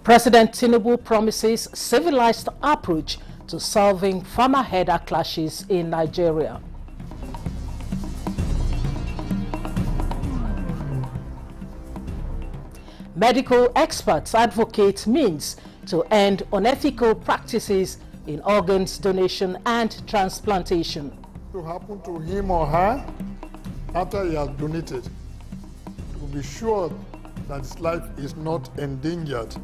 President Tinubu promises civilized approach to solving farmer-herder clashes in Nigeria. Medical experts advocate means to end unethical practices in organs donation and transplantation. To happen to him or her after he has donated, to be sure that his life is not endangered.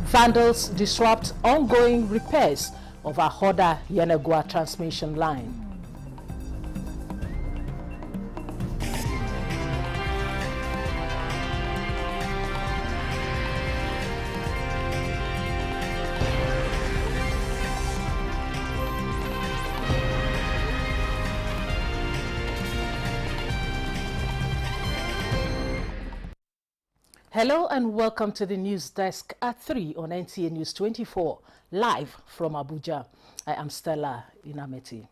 Vandals disrupt ongoing repairs of Ahoda-Yenagua transmission line. Hello and welcome to the news desk at 3 on Nta News 24, live from Abuja. I am Stella Inameti.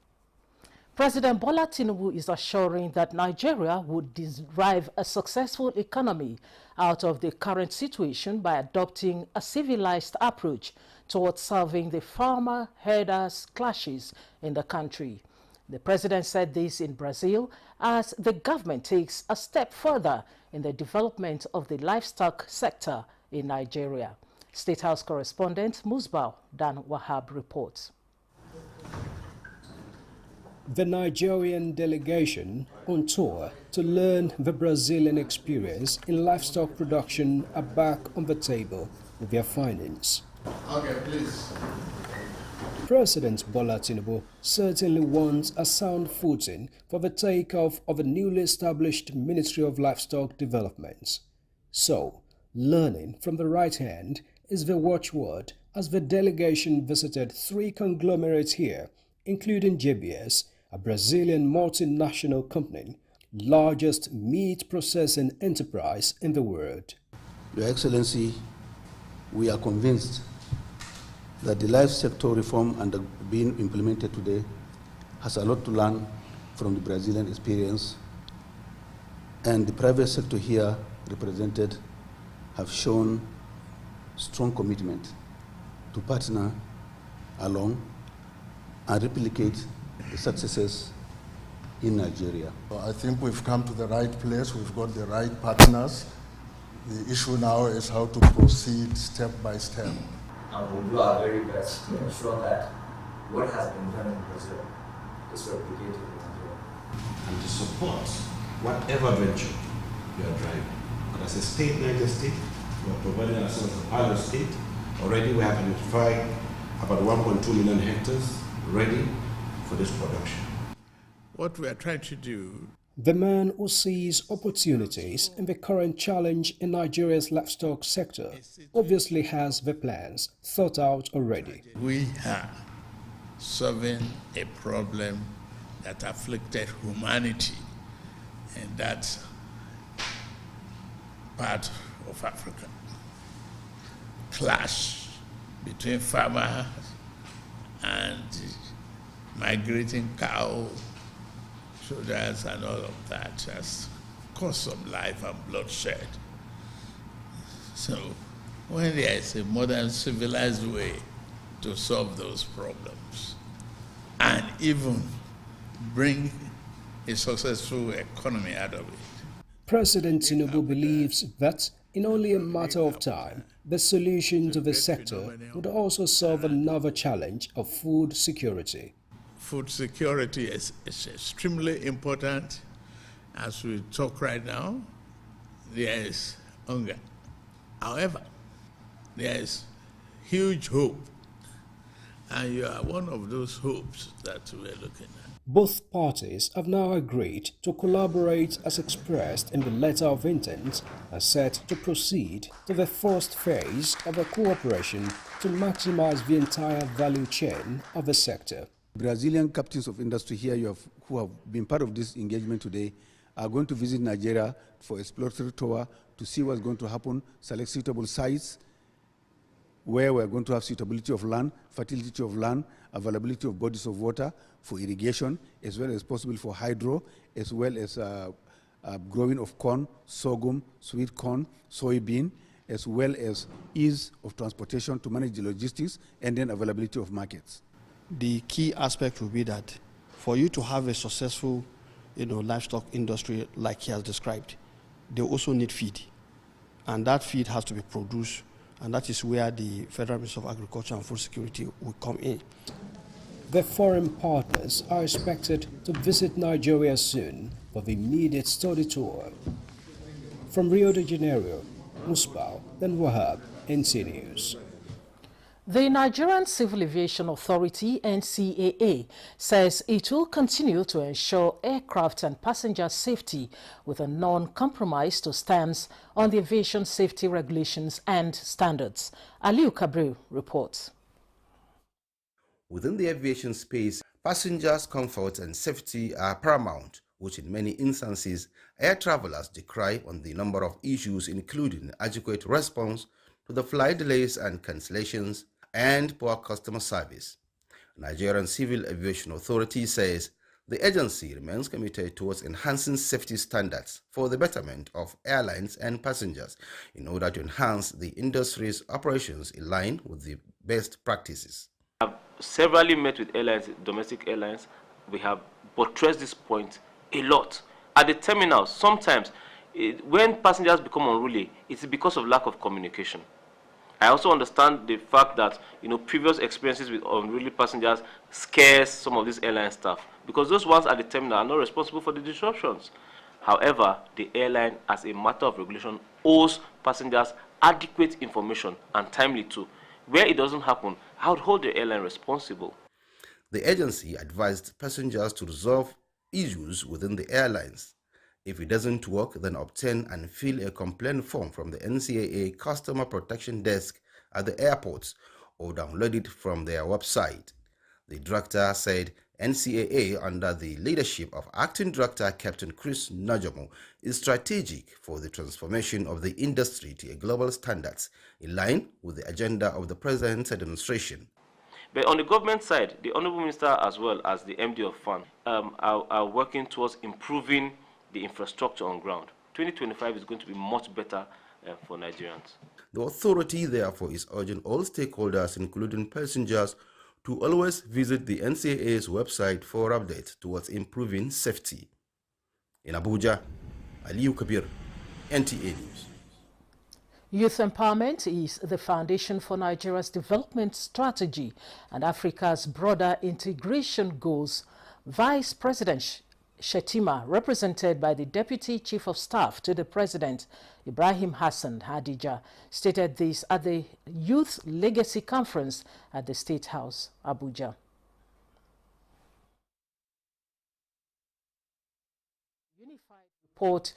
President Bola Tinubu is assuring that Nigeria would derive a successful economy out of the current situation by adopting a civilized approach towards solving the farmer-herders clashes in the country. The president said this in Brazil as the government takes a step further in the development of the livestock sector in Nigeria. State House correspondent Musbah Dan Wahab reports. The Nigerian delegation on tour to learn the Brazilian experience in livestock production are back on the table with their findings. Okay, please. President Bola Tinubu certainly wants a sound footing for the takeoff of a newly established Ministry of Livestock Development. So, learning from the right hand is the watchword as the delegation visited 3 conglomerates here, including JBS, a Brazilian multinational company, largest meat processing enterprise in the world. Your Excellency, we are convinced that the life sector reform being implemented today has a lot to learn from the Brazilian experience, and the private sector here represented have shown strong commitment to partner along and replicate the successes in Nigeria. I think we've come to the right place, we've got the right partners. The issue now is how to proceed step by step. And we'll do our very best to ensure that what has been done in Brazil is replicated in Nigeria. And to support whatever venture you are driving. But as a state, Niger State, we are providing ourselves a pilot state. Already we have identified about 1.2 million hectares ready for this production. What we are trying to do. The man who sees opportunities in the current challenge in Nigeria's livestock sector obviously has the plans thought out already. We are solving a problem that afflicted humanity in that part of Africa. Clash between farmers and migrating cow shoulders and all of that has caused some life and bloodshed. So when there is a modern civilized way to solve those problems and even bring a successful economy out of it. President Tinubu believes that in only a matter of time, the solution to the sector would also solve another challenge of food security. Food security is extremely important. As we talk right now, there is hunger. However, there is huge hope, and you are one of those hopes that we're looking at. Both parties have now agreed to collaborate as expressed in the letter of intent and set to proceed to the first phase of a cooperation to maximize the entire value chain of the sector. Brazilian captains of industry here who have been part of this engagement today are going to visit Nigeria for exploratory tour to see what's going to happen, select suitable sites where we're going to have suitability of land, fertility of land, availability of bodies of water for irrigation, as well as possible for hydro, as well as growing of corn, sorghum, sweet corn, soybean, as well as ease of transportation to manage the logistics and then availability of markets. The key aspect will be that for you to have a successful livestock industry like he has described, they also need feed. And that feed has to be produced, and that is where the Federal Ministry of Agriculture and Food Security will come in. The foreign partners are expected to visit Nigeria soon for the immediate study tour. From Rio de Janeiro, Musbao, then Wahab, Nta News. The Nigerian Civil Aviation Authority, NCAA, says it will continue to ensure aircraft and passenger safety with a non-compromise to stance on the aviation safety regulations and standards. Aliu Kabru reports. Within the aviation space, passengers' comfort and safety are paramount, which in many instances, air travelers decry on the number of issues including adequate response to the flight delays and cancellations, and poor customer service. Nigerian Civil Aviation Authority says the agency remains committed towards enhancing safety standards for the betterment of airlines and passengers in order to enhance the industry's operations in line with the best practices. I have severally met with airlines, domestic airlines. We have buttressed this point a lot. At the terminals, sometimes when passengers become unruly, it's because of lack of communication. I also understand the fact that previous experiences with unruly passengers scares some of these airline staff, because those ones at the terminal are not responsible for the disruptions. However, the airline, as a matter of regulation, owes passengers adequate information and timely too. Where it doesn't happen, I would hold the airline responsible. The agency advised passengers to resolve issues within the airlines. If it doesn't work, then obtain and fill a complaint form from the NCAA Customer Protection Desk at the airports or download it from their website. The director said NCAA, under the leadership of Acting Director Captain Chris Najomo, is strategic for the transformation of the industry to a global standards in line with the agenda of the President's administration. But on the government side, the Honorable Minister as well as the MD of FAN are working towards improving the infrastructure on ground. 2025 is going to be much better for Nigerians. The authority, therefore, is urging all stakeholders, including passengers, to always visit the NCAA's website for updates towards improving safety. In Abuja, Aliu Kabir, NTA News. Youth empowerment is the foundation for Nigeria's development strategy and Africa's broader integration goals. Vice President Shetima, represented by the Deputy Chief of Staff to the President, Ibrahim Hassan Hadija, stated this at the Youth Legacy Conference at the State House, Abuja. Unified report.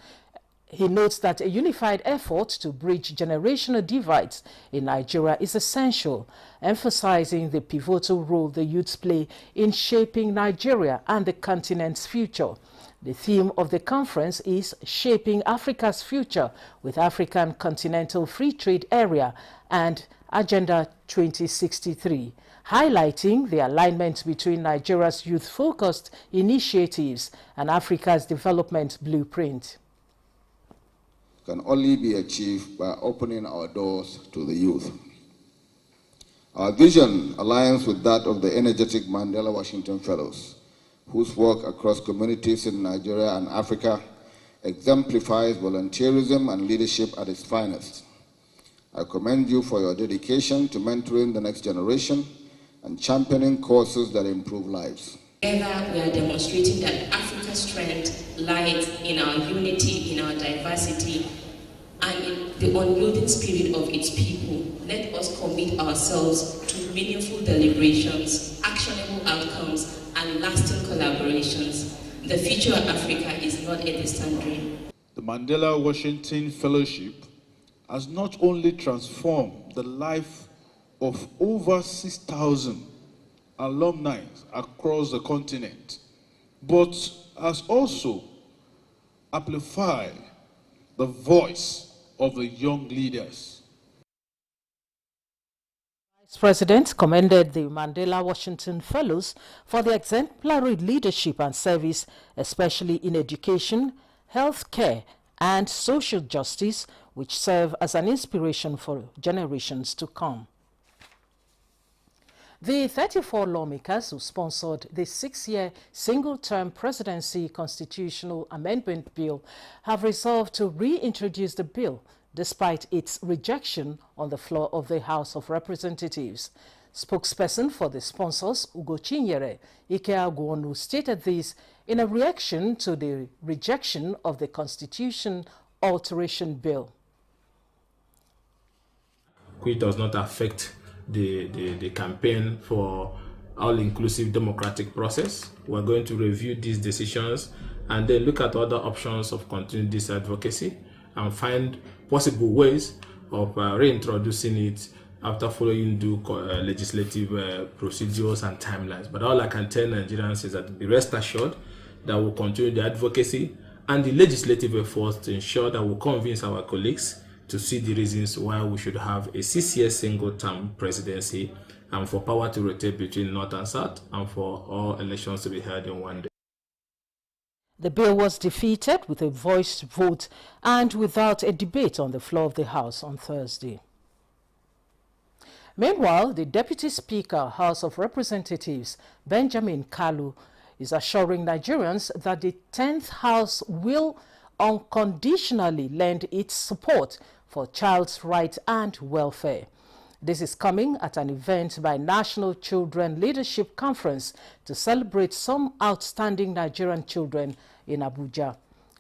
He notes that a unified effort to bridge generational divides in Nigeria is essential, emphasizing the pivotal role the youths play in shaping Nigeria and the continent's future. The theme of the conference is Shaping Africa's Future with African Continental Free Trade Area and Agenda 2063, highlighting the alignment between Nigeria's youth-focused initiatives and Africa's development blueprint. Can only be achieved by opening our doors to the youth. Our vision aligns with that of the energetic Mandela Washington Fellows, whose work across communities in Nigeria and Africa exemplifies volunteerism and leadership at its finest. I commend you for your dedication to mentoring the next generation and championing causes that improve lives. Together, we are demonstrating that Africa's strength lies in our unity, in our diversity, and in the unyielding spirit of its people. Let us commit ourselves to meaningful deliberations, actionable outcomes, and lasting collaborations. The future of Africa is not a distant dream. The Mandela Washington Fellowship has not only transformed the life of over 6,000 alumni across the continent, but has also amplified the voice of the young leaders. Vice President commended the Mandela Washington Fellows for their exemplary leadership and service, especially in education, health care, and social justice, which serve as an inspiration for generations to come. The 34 lawmakers who sponsored the 6-year single-term presidency constitutional amendment bill have resolved to reintroduce the bill despite its rejection on the floor of the House of Representatives. Spokesperson for the sponsors, Ugo Chinyere Ikeagwonu, stated this in a reaction to the rejection of the Constitution Alteration Bill. Which does not affect the campaign for all-inclusive democratic process. We're going to review these decisions and then look at other options of continuing this advocacy and find possible ways of reintroducing it after following due legislative procedures and timelines. But all I can tell Nigerians is that be rest assured that we'll continue the advocacy and the legislative efforts to ensure that we'll convince our colleagues to see the reasons why we should have a 6-year single-term presidency and for power to rotate between North and South and for all elections to be held in one day. The bill was defeated with a voice vote and without a debate on the floor of the House on Thursday. Meanwhile, the Deputy Speaker, House of Representatives, Benjamin Kalu, is assuring Nigerians that the 10th House will unconditionally lend its support for child's rights and welfare. This is coming at an event by National Children Leadership Conference to celebrate some outstanding Nigerian children in Abuja.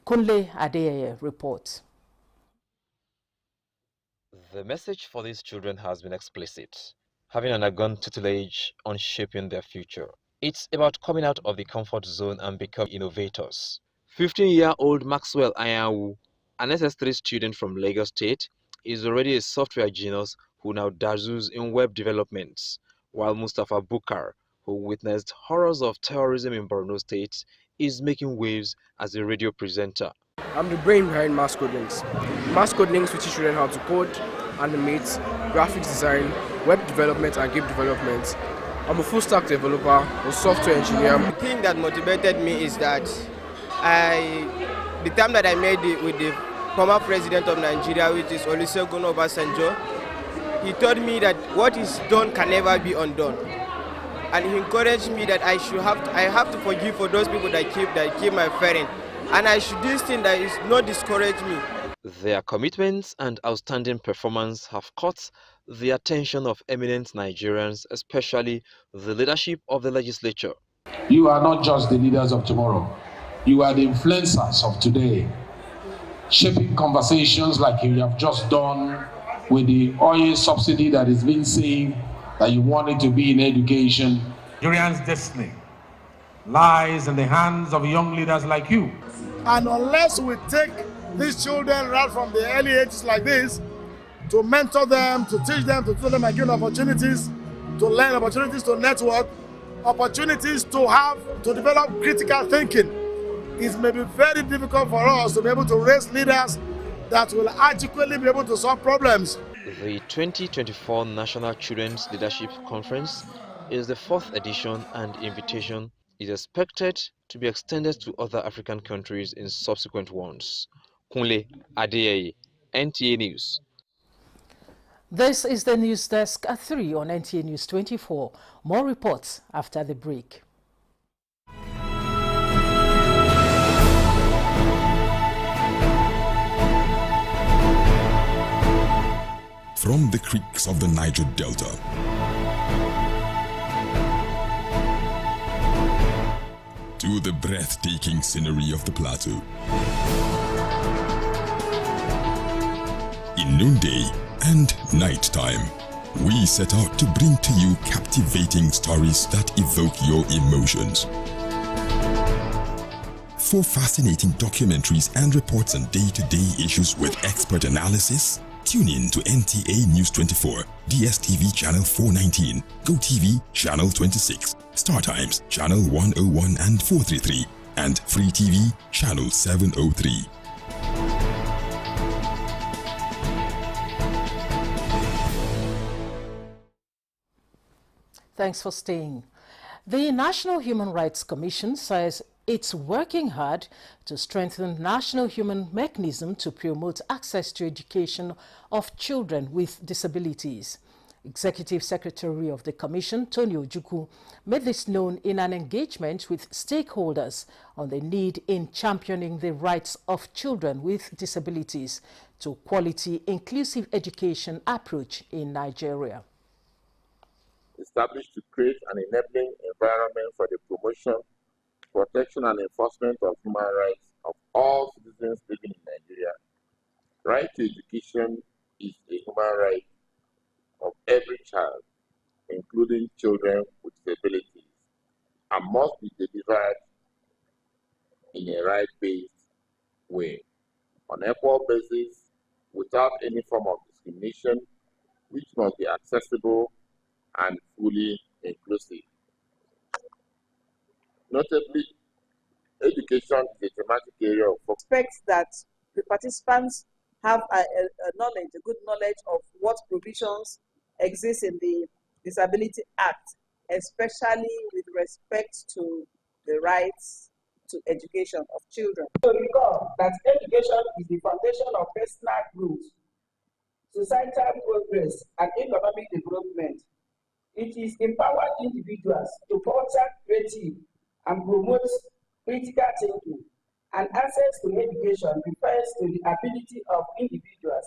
Kunle Adeyeye reports. The message for these children has been explicit, having undergone tutelage on shaping their future. It's about coming out of the comfort zone and becoming innovators. 15-year-old Maxwell Ayawu, an SS3 student from Lagos State, is already a software genius who now dazzles in web developments, while Mustafa Bukar, who witnessed horrors of terrorism in Borno State, is making waves as a radio presenter. I'm the brain behind Mass Code Links. Mass Code Links teaches children how to code, animate, graphics design, web development and game development. I'm a full stack developer, a software engineer. The thing that motivated me is that the time that I made it with the former president of Nigeria, which is Olusegun Obasanjo, he told me that what is done can never be undone. And he encouraged me that I have to forgive for those people that killed my parent. And I should do this thing that is not discourage me. Their commitments and outstanding performance have caught the attention of eminent Nigerians, especially the leadership of the legislature. You are not just the leaders of tomorrow. You are the influencers of today, shaping conversations like you have just done with the oil subsidy that is being saved, that you want it to be in education. Nigerians' destiny lies in the hands of young leaders like you. And unless we take these children right from the early ages like this, to mentor them, to teach them, to tell them and give them opportunities to learn, opportunities to network, opportunities to develop critical thinking, it may be very difficult for us to be able to raise leaders that will adequately be able to solve problems. The 2024 National Children's Leadership Conference is the 4th edition, and invitation is expected to be extended to other African countries in subsequent ones. Kunle Adeyeye, NTA News. This is the news desk at 3 on Nta News 24. More reports after the break. From the creeks of the Niger Delta to the breathtaking scenery of the plateau, in noonday and nighttime, we set out to bring to you captivating stories that evoke your emotions. For fascinating documentaries and reports on day-to-day issues with expert analysis, tune in to NTA News 24, DSTV Channel 419, GoTV Channel 26, StarTimes Channel 101 and 433, and Free TV Channel 703. Thanks for staying. The National Human Rights Commission says it's working hard to strengthen national human mechanism to promote access to education of children with disabilities. Executive Secretary of the Commission, Tony Ojukwu, made this known in an engagement with stakeholders on the need in championing the rights of children with disabilities to quality, inclusive education approach in Nigeria. Established to create an enabling environment for the promotion, protection, and enforcement of human rights of all citizens living in Nigeria. Right to education is a human right of every child, including children with disabilities, and must be delivered in a right-based way, on equal basis, without any form of discrimination, which must be accessible and fully inclusive. Notably, education is a thematic area of focus. Expects that the participants have a good knowledge of what provisions exist in the Disability Act, especially with respect to the rights to education of children. So recall that education is the foundation of personal growth, societal progress, and economic development. It is empowering individuals to foster creative and promote critical thinking, and access to education refers to the ability of individuals.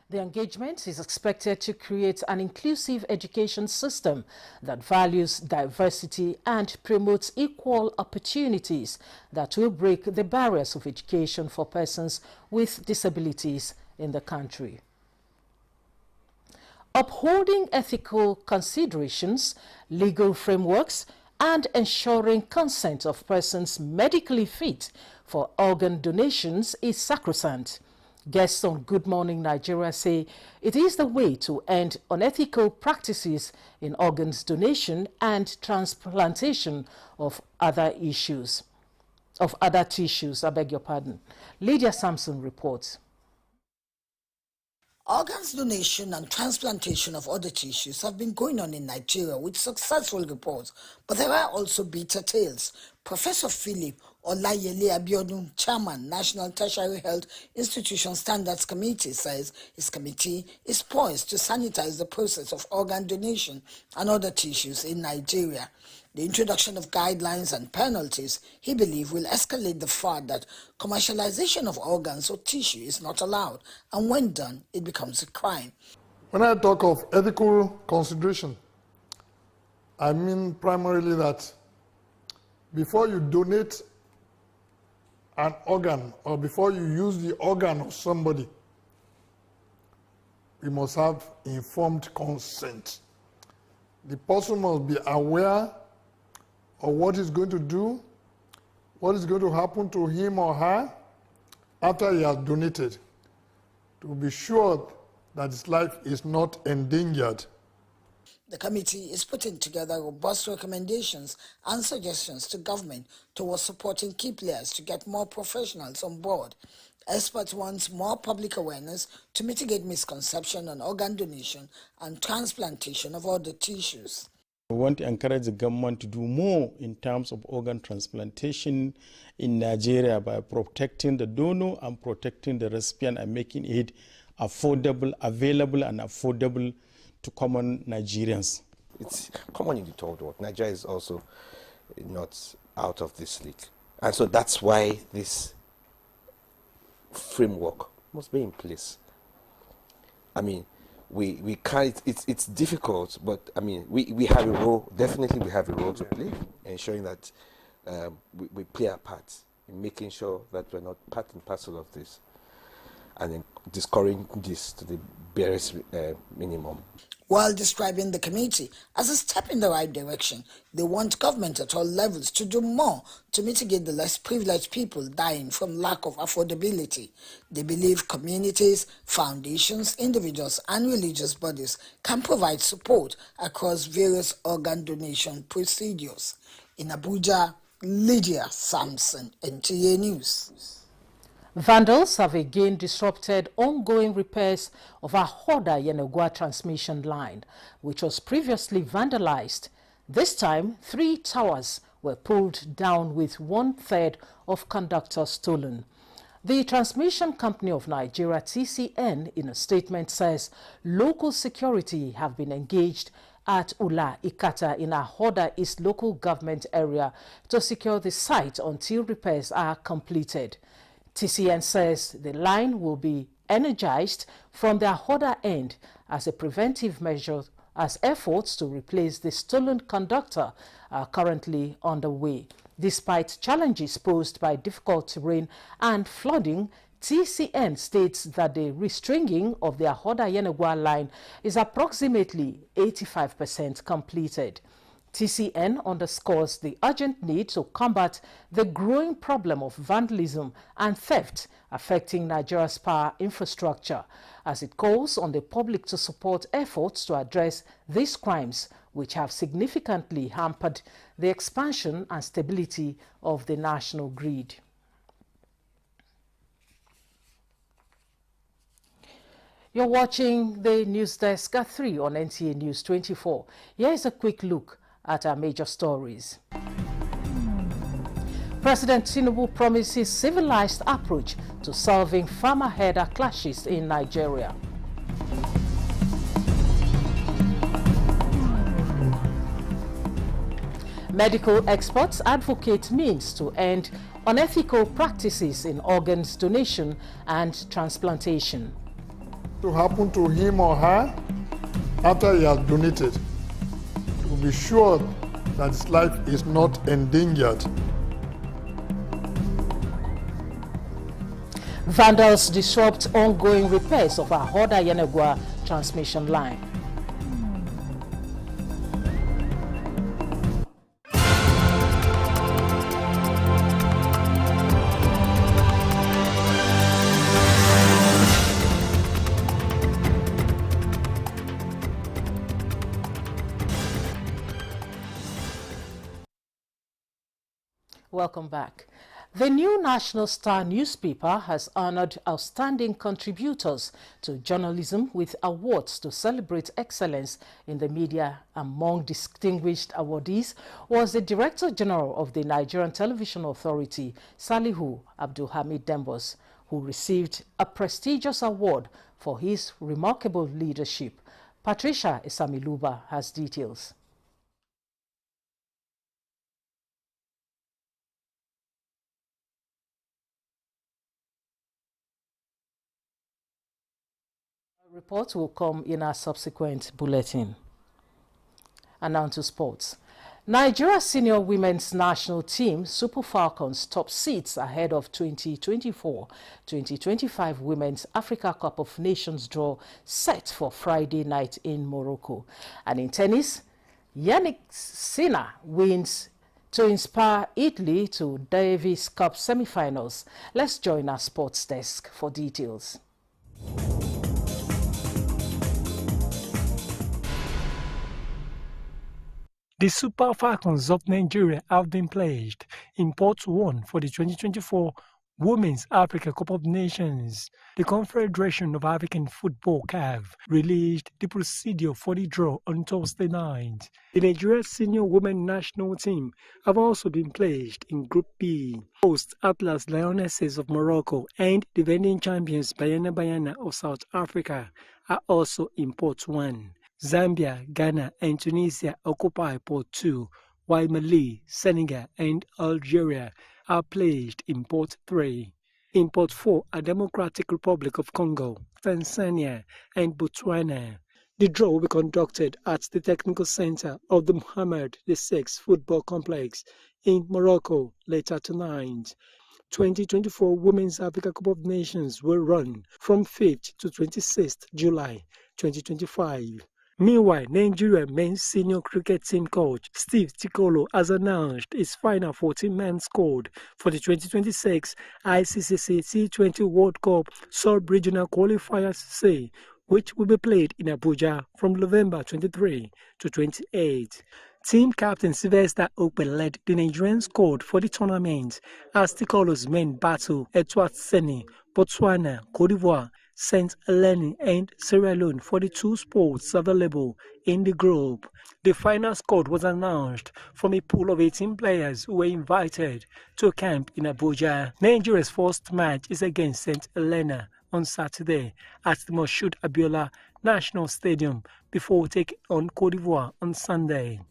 The engagement is expected to create an inclusive education system that values diversity and promotes equal opportunities that will break the barriers of education for persons with disabilities in the country. Upholding ethical considerations, legal frameworks, and ensuring consent of persons medically fit for organ donations is sacrosanct. Guests on Good Morning Nigeria say it is the way to end unethical practices in organs donation and transplantation of other tissues. I beg your pardon. Lydia Sampson reports. Organs donation and transplantation of other tissues have been going on in Nigeria with successful reports, but there are also bitter tales. Professor Philip Olayele Abiodun, Chairman, National Tertiary Health Institution Standards Committee, says his committee is poised to sanitize the process of organ donation and other tissues in Nigeria. The introduction of guidelines and penalties, he believes, will escalate the fact that commercialization of organs or tissue is not allowed, and when done, it becomes a crime. When I talk of ethical consideration, I mean primarily that before you donate an organ or before you use the organ of somebody, we must have informed consent. The person must be aware of what he's going to do, what is going to happen to him or her after he has donated, to be sure that his life is not endangered. The committee is putting together robust recommendations and suggestions to government towards supporting key players to get more professionals on board. Experts want more public awareness to mitigate misconception on organ donation and transplantation of other tissues. We want to encourage the government to do more in terms of organ transplantation in Nigeria by protecting the donor and protecting the recipient and making it affordable, available and affordable to common Nigerians. It's common in the third world. Nigeria is also not out of this league. And so that's why this framework must be in place. I mean, we can't, it's difficult, but I mean, we have a role, definitely we have a role to play, ensuring that we play our part in making sure that we're not part and parcel of this, and then discouraging this to the barest minimum. While describing the committee as a step in the right direction, they want government at all levels to do more to mitigate the less privileged people dying from lack of affordability. They believe communities, foundations, individuals, and religious bodies can provide support across various organ donation procedures. In Abuja, Lydia Sampson, Nta News. Vandals have again disrupted ongoing repairs of our Hoda-Yenegua transmission line, which was previously vandalized. This time, 3 towers were pulled down with 1/3 of conductors stolen. The Transmission Company of Nigeria, TCN, in a statement says local security have been engaged at Ula Ikata in Ahoda East local government area to secure the site until repairs are completed. TCN says the line will be energized from the Ahoda end as a preventive measure as efforts to replace the stolen conductor are currently underway. Despite challenges posed by difficult terrain and flooding, TCN states that the restringing of the Ahoda-Yenagoa line is approximately 85% completed. TCN underscores the urgent need to combat the growing problem of vandalism and theft affecting Nigeria's power infrastructure, as it calls on the public to support efforts to address these crimes, which have significantly hampered the expansion and stability of the national grid. You're watching the News Desk at 3 on NTA News 24. Here is a quick look at our major stories. President Tinubu promises civilized approach to solving farmer-herder clashes in Nigeria. Medical experts advocate means to end unethical practices in organs donation and transplantation. To happen to him or her after he has donated, to be sure that his life is not endangered. Vandals disrupt ongoing repairs of Ahoda-Yenagoa transmission line. Welcome back. The new National Star newspaper has honored outstanding contributors to journalism with awards to celebrate excellence in the media. Among distinguished awardees was the Director General of the Nigerian Television Authority, Salihu Abdulhamid Dembos, who received a prestigious award for his remarkable leadership. Patricia Isamiluba has details. Report will come in our subsequent bulletin. And now to sports. Nigeria's senior women's national team, Super Falcons, top seats ahead of 2024-2025 Women's Africa Cup of Nations draw set for Friday night in Morocco. And in tennis, Yannick Sinner wins to inspire Italy to Davis Cup semi-finals. Let's join our sports desk for details. The Super Falcons of Nigeria have been pledged in Port 1 for the 2024 Women's Africa Cup of Nations. The Confederation of African Football (CAF) released the procedure for the draw on Thursday night. The Nigeria senior women national team have also been pledged in Group B. Host Atlas Lionesses of Morocco and defending champions Bayana of South Africa are also in Port 1. Zambia, Ghana, and Tunisia occupy Port 2, while Mali, Senegal, and Algeria are pledged in Port 3. In Port 4 are Democratic Republic of Congo, Tanzania, and Botswana. The draw will be conducted at the Technical Center of the Mohammed VI Football Complex in Morocco later tonight. 2024 Women's Africa Cup of Nations will run from 5th to 26th July 2025. Meanwhile, Nigeria men's senior cricket team coach Steve Tikolo has announced his final 14-man squad for the 2026 ICC T20 World Cup Sub-Regional Qualifiers C, which will be played in Abuja from November 23 to 28. Team captain Sylvester Okpe led the Nigerian squad for the tournament as Tikolo's men battle Eswatini, Botswana, Cote d'Ivoire, St. Helena and Sierra Leone for the two sports available in the group. The final squad was announced from a pool of 18 players who were invited to camp in Abuja. Nigeria's first match is against St. Helena on Saturday at the Moshood Abiola National Stadium before taking on Cote d'Ivoire on Sunday.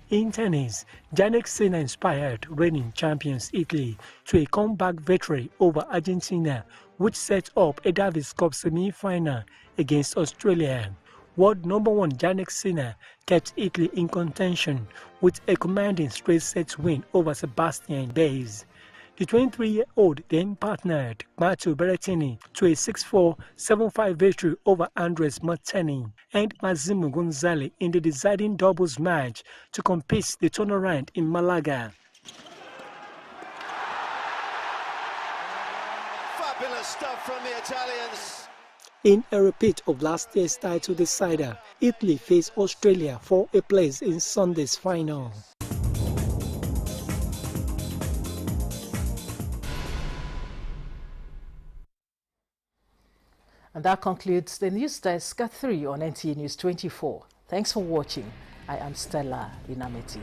In tennis, Jannik Sinner inspired reigning champions Italy to a comeback victory over Argentina, which set up a Davis Cup semi-final against Australia. World number one Jannik Sinner kept Italy in contention with a commanding straight-set win over Sebastian Baez. The 23-year-old then partnered Matteo Berrettini to a 6-4, 7-5 victory over Andres Martini and Massimo Gonzalez in the deciding doubles match to complete the turnaround in Malaga. Fabulous stuff from the Italians. In a repeat of last year's title decider, Italy faced Australia for a place in Sunday's final. And that concludes the news desk at 3 on NTA News 24. Thanks for watching. I am Stella Inameti.